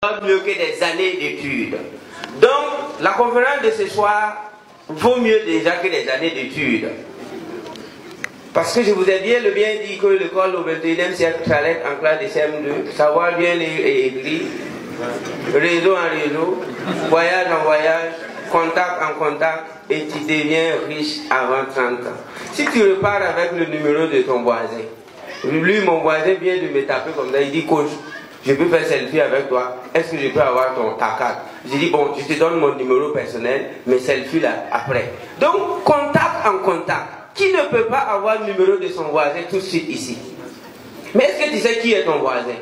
mieux que des années d'études. Donc, la conférence de ce soir vaut mieux déjà que des années d'études. Parce que je vous ai bien dit que l'école au XXIe siècle s'arrête en classe de CM2, savoir bien lire et écrire, réseau en réseau, voyage en voyage, contact en contact, et tu deviens riche avant 30 ans. Si tu repars avec le numéro de ton voisin, lui, mon voisin vient de me taper comme ça, il dit, coach, je peux faire selfie avec toi, est-ce que je peux avoir ta carte? J'ai dit, bon, je te donne mon numéro personnel, mais selfie là, après. Donc, contact en contact. Qui ne peut pas avoir le numéro de son voisin tout de suite ici? Mais est-ce que tu sais qui est ton voisin?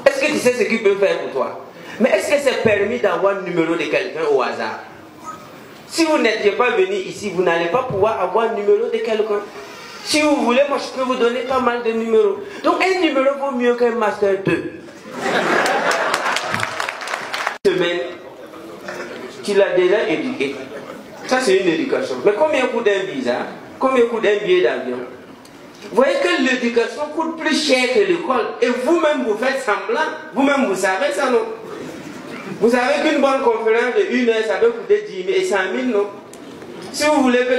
Est-ce que tu sais ce qu'il peut faire pour toi? Mais est-ce que c'est permis d'avoir le numéro de quelqu'un au hasard? Si vous n'étiez pas venu ici, vous n'allez pas pouvoir avoir le numéro de quelqu'un. Si vous voulez, moi je peux vous donner pas mal de numéros. Donc un numéro vaut mieux qu'un master 2. Semaine, tu l'as déjà éduqué. Ça c'est une éducation. Mais combien coûte un visa? Combien coûte un billet d'avion? Vous voyez que l'éducation coûte plus cher que l'école. Et vous-même vous faites semblant. Vous-même vous savez ça, non? Vous savez qu'une bonne conférence de 1 heure, ça peut coûter 10 000 et 100 000, non? Si vous voulez que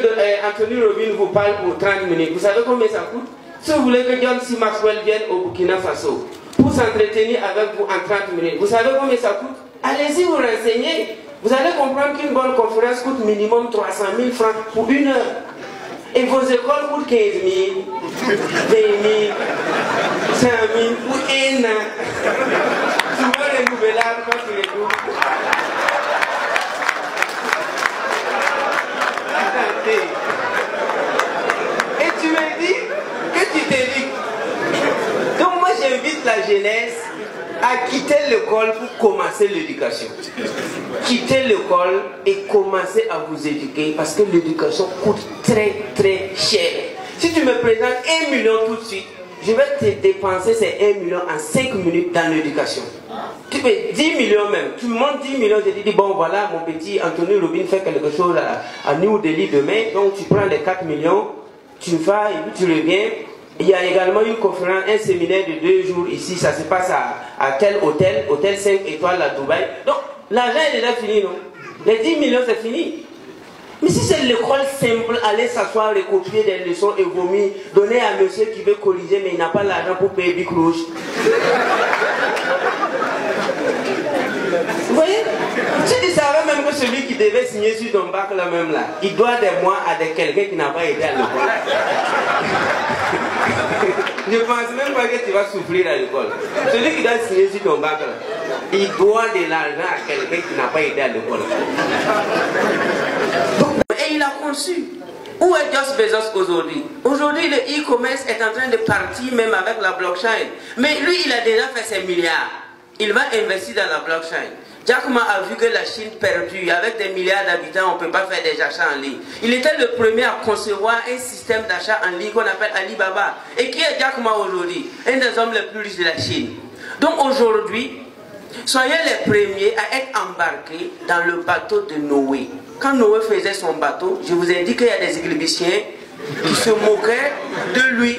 Anthony Robbins vous parle pour 30 minutes, vous savez combien ça coûte? Si vous voulez que John C. Maxwell vienne au Burkina Faso pour s'entretenir avec vous en 30 minutes, vous savez combien ça coûte? Allez-y vous renseigner. Vous allez comprendre qu'une bonne conférence coûte minimum 300 000 francs pour 1 heure. Et vos écoles coûtent 15 000, 20 000, 100 000 pour 1 an. Souvent les nouvelles armes quand tu les trouves. Et tu me dis que tu t'éduques. Donc moi j'invite la jeunesse à quitter l'école pour commencer l'éducation. Quittez l'école et commencez à vous éduquer parce que l'éducation coûte très très cher. Si tu me présentes 1 million tout de suite, je vais te dépenser ces 1 million en 5 minutes dans l'éducation. Tu fais 10 millions même. Tu me montres 10 millions, je te dis, bon voilà, mon petit Anthony Robbins fait quelque chose à New Delhi demain. Donc tu prends les 4 millions, tu le fais et puis tu reviens. Il y a également une conférence, un séminaire de 2 jours ici. Ça se passe à tel hôtel, hôtel 5 étoiles à Dubaï. Donc l'argent est déjà fini, non? Les 10 millions c'est fini. Mais si c'est l'école simple, aller s'asseoir, recopier des leçons et vomir, donner à monsieur qui veut corriger mais il n'a pas l'argent pour payer Bic Rouge. Vous voyez? Tu savais même que celui qui devait signer sur ton bac là même là, il doit des mois à quelqu'un qui n'a pas été à l'école. Je pense même pas que tu vas souffrir à l'école. Celui qui doit signer sur ton bac là, il doit de l'argent à quelqu'un qui n'a pas été à l'école. Et il a conçu. Où est Jeff Bezos aujourd'hui? Aujourd'hui, le e-commerce est en train de partir même avec la blockchain. Mais lui, il a déjà fait ses milliards. Il va investir dans la blockchain. Jack Ma a vu que la Chine perdue, avec des milliards d'habitants, on ne peut pas faire des achats en ligne. Il était le premier à concevoir un système d'achat en ligne qu'on appelle Alibaba. Et qui est Jack Ma aujourd'hui? Un des hommes les plus riches de la Chine. Donc aujourd'hui, soyez les premiers à être embarqués dans le bateau de Noé. Quand Noé faisait son bateau, je vous ai dit qu'il y a des égyptiens qui se moquaient de lui.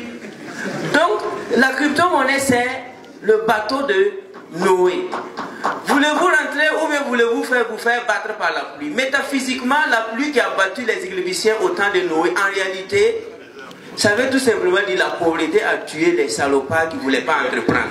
Donc, la crypto-monnaie, c'est le bateau de Noé. Voulez-vous rentrer ou bien voulez-vous vous faire battre par la pluie? Métaphysiquement, la pluie qui a battu les égyptiens au temps de Noé, en réalité, ça veut tout simplement dire la pauvreté a tué les salopards qui ne voulaient pas entreprendre.